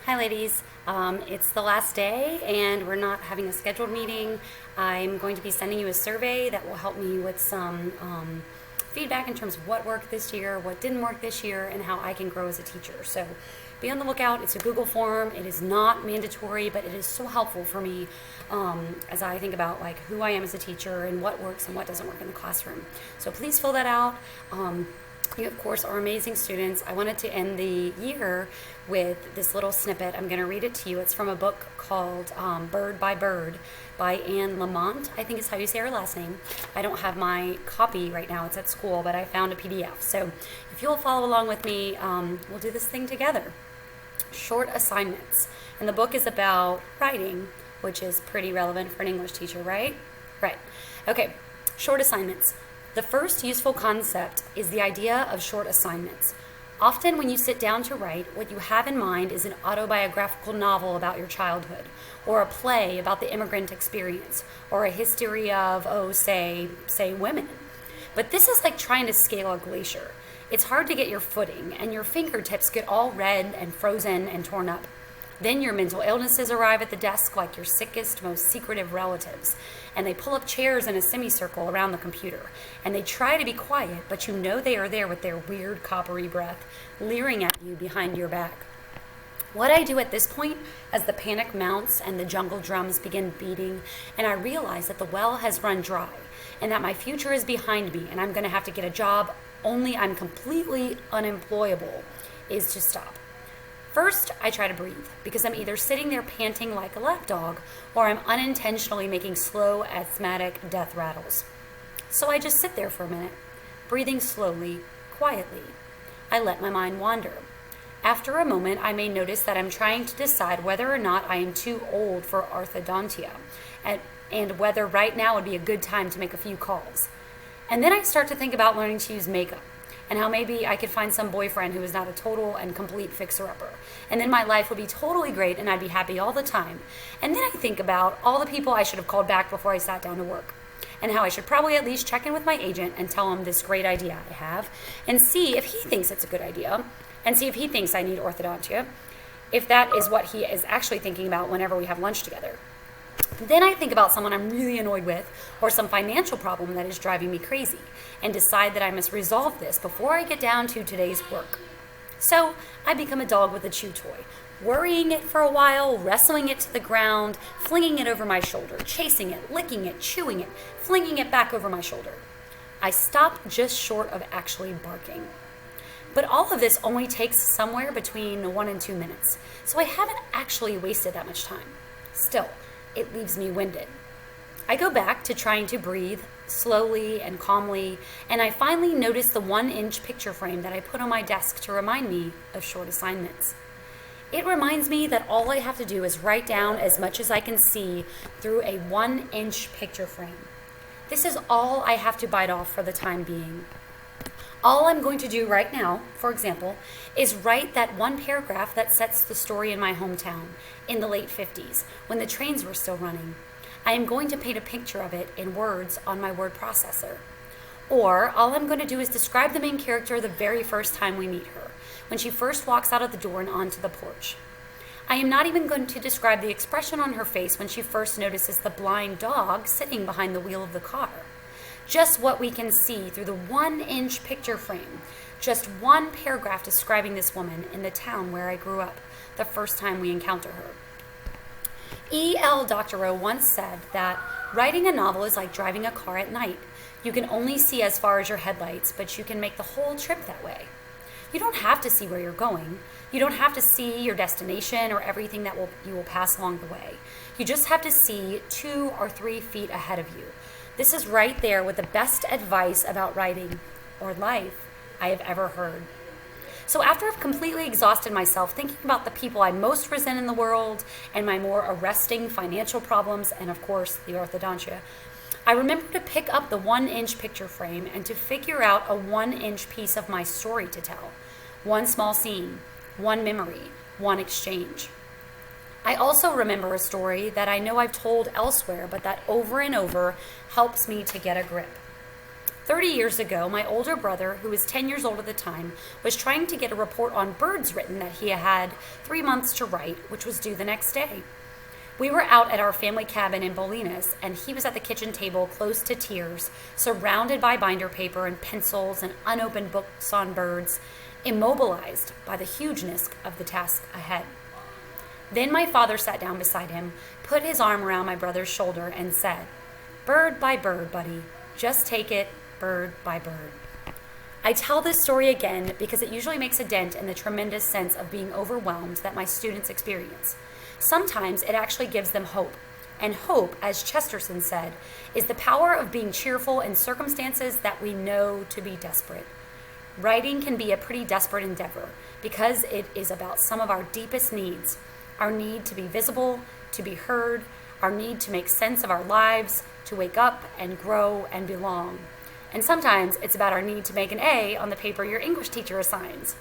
Hi ladies, it's the last day and we're not having a scheduled meeting. I'm going to be sending you a survey that will help me with some feedback in terms of what worked this year, what didn't work this year, and how I can grow as a teacher. So be on the lookout. It's a Google form. It is not mandatory, but it is so helpful for me as I think about like who I am as a teacher and what works and what doesn't work in the classroom. So please fill that out. You, of course, are amazing students. I wanted to end the year with this little snippet. I'm going to read it to you. It's from a book called Bird by Bird by Anne Lamont, I think is how you say her last name. I don't have my copy right now. It's at school, but I found a PDF. So if you'll follow along with me, we'll do this thing together. Short assignments. And the book is about writing, which is pretty relevant for an English teacher, right? Right. Okay, short assignments. The first useful concept is the idea of short assignments. Often when you sit down to write, what you have in mind is an autobiographical novel about your childhood, or a play about the immigrant experience, or a history of, say women. But this is like trying to scale a glacier. It's hard to get your footing, and your fingertips get all red and frozen and torn up. Then your mental illnesses arrive at the desk like your sickest, most secretive relatives, and they pull up chairs in a semicircle around the computer, and they try to be quiet, but you know they are there with their weird coppery breath, leering at you behind your back. What I do at this point, as the panic mounts and the jungle drums begin beating, and I realize that the well has run dry, and that my future is behind me, and I'm going to have to get a job, only I'm completely unemployable, is to stop. First, I try to breathe, because I'm either sitting there panting like a lapdog, or I'm unintentionally making slow, asthmatic death rattles. So I just sit there for a minute, breathing slowly, quietly. I let my mind wander. After a moment, I may notice that I'm trying to decide whether or not I am too old for orthodontia, and whether right now would be a good time to make a few calls. And then I start to think about learning to use makeup, and how maybe I could find some boyfriend who is not a total and complete fixer-upper. And then my life would be totally great and I'd be happy all the time. And then I think about all the people I should have called back before I sat down to work, and how I should probably at least check in with my agent and tell him this great idea I have, and see if he thinks it's a good idea, and see if he thinks I need orthodontia, if that is what he is actually thinking about whenever we have lunch together. Then I think about someone I'm really annoyed with, or some financial problem that is driving me crazy, and decide that I must resolve this before I get down to today's work. So I become a dog with a chew toy, worrying it for a while, wrestling it to the ground, flinging it over my shoulder, chasing it, licking it, chewing it, flinging it back over my shoulder. I stop just short of actually barking. But all of this only takes somewhere between 1 and 2 minutes, so I haven't actually wasted that much time. Still, it leaves me winded. I go back to trying to breathe slowly and calmly, and I finally notice the 1-inch picture frame that I put on my desk to remind me of short assignments. It reminds me that all I have to do is write down as much as I can see through a 1-inch picture frame. This is all I have to bite off for the time being. All I'm going to do right now, for example, is write that one paragraph that sets the story in my hometown in the late 50s, when the trains were still running. I am going to paint a picture of it in words on my word processor. Or all I'm going to do is describe the main character the very first time we meet her, when she first walks out of the door and onto the porch. I am not even going to describe the expression on her face when she first notices the blind dog sitting behind the wheel of the car. Just what we can see through the 1-inch picture frame. Just one paragraph describing this woman in the town where I grew up, the first time we encounter her. E.L. Doctorow once said that writing a novel is like driving a car at night. You can only see as far as your headlights, but you can make the whole trip that way. You don't have to see where you're going. You don't have to see your destination or everything that you will pass along the way. You just have to see 2 or 3 feet ahead of you. This is right there with the best advice about writing, or life, I have ever heard. So after I've completely exhausted myself thinking about the people I most resent in the world, and my more arresting financial problems, and of course the orthodontia, I remember to pick up the 1-inch picture frame and to figure out a 1-inch piece of my story to tell. One small scene, one memory, one exchange. I also remember a story that I know I've told elsewhere, but that over and over helps me to get a grip. 30 years ago, my older brother, who was 10 years old at the time, was trying to get a report on birds written that he had 3 months to write, which was due the next day. We were out at our family cabin in Bolinas, and he was at the kitchen table close to tears, surrounded by binder paper and pencils and unopened books on birds, immobilized by the hugeness of the task ahead. Then my father sat down beside him, put his arm around my brother's shoulder, and said, "Bird by bird, buddy. Just take it bird by bird." I tell this story again because it usually makes a dent in the tremendous sense of being overwhelmed that my students experience. Sometimes it actually gives them hope. And hope, as Chesterton said, is the power of being cheerful in circumstances that we know to be desperate. Writing can be a pretty desperate endeavor because it is about some of our deepest needs. Our need to be visible, to be heard, our need to make sense of our lives, to wake up and grow and belong. And sometimes it's about our need to make an A on the paper your English teacher assigns.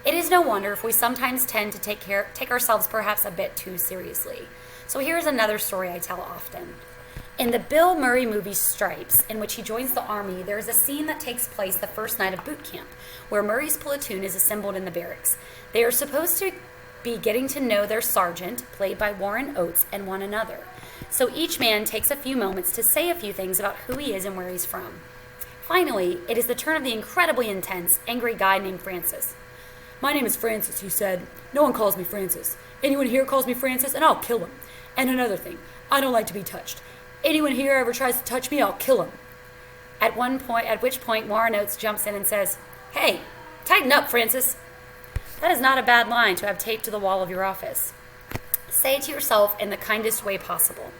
It is no wonder if we sometimes tend to take ourselves perhaps a bit too seriously. So here's another story I tell often. In the Bill Murray movie Stripes, in which he joins the Army, there is a scene that takes place the first night of boot camp, where Murray's platoon is assembled in the barracks. They are supposed to be getting to know their sergeant, played by Warren Oates, and one another. So each man takes a few moments to say a few things about who he is and where he's from. Finally, it is the turn of the incredibly intense, angry guy named Francis. "My name is Francis," he said. "No one calls me Francis. Anyone here calls me Francis, and I'll kill him. And another thing, I don't like to be touched. Anyone here ever tries to touch me, I'll kill him." At which point Warren Oates jumps in and says, "Hey, tighten up, Francis." That is not a bad line to have taped to the wall of your office. Say it to yourself in the kindest way possible.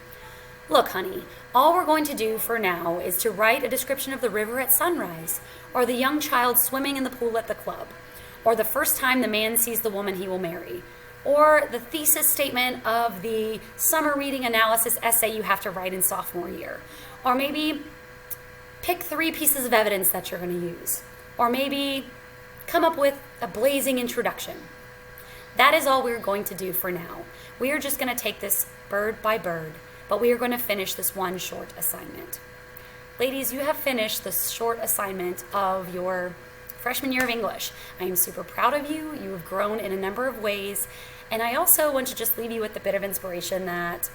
"Look, honey, all we're going to do for now is to write a description of the river at sunrise, or the young child swimming in the pool at the club, or the first time the man sees the woman he will marry, or the thesis statement of the summer reading analysis essay you have to write in sophomore year, or maybe pick 3 pieces of evidence that you're going to use, or maybe come up with a blazing introduction." That is all we're going to do for now. We are just going to take this bird by bird, but we are going to finish this one short assignment. Ladies, you have finished the short assignment of your freshman year of English. I am super proud of you. You have grown in a number of ways. And I also want to just leave you with a bit of inspiration that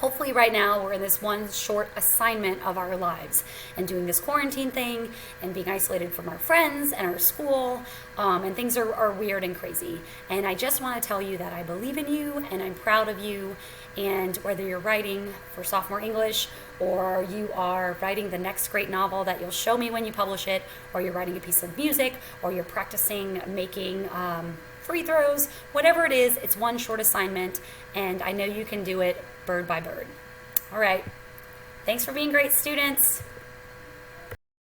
hopefully right now we're in this one short assignment of our lives and doing this quarantine thing and being isolated from our friends and our school, and things are weird and crazy. And I just want to tell you that I believe in you and I'm proud of you. And whether you're writing for sophomore English, or you are writing the next great novel that you'll show me when you publish it, or you're writing a piece of music, or you're practicing making free throws, whatever it is, it's one short assignment, and I know you can do it bird by bird. All right. Thanks for being great students.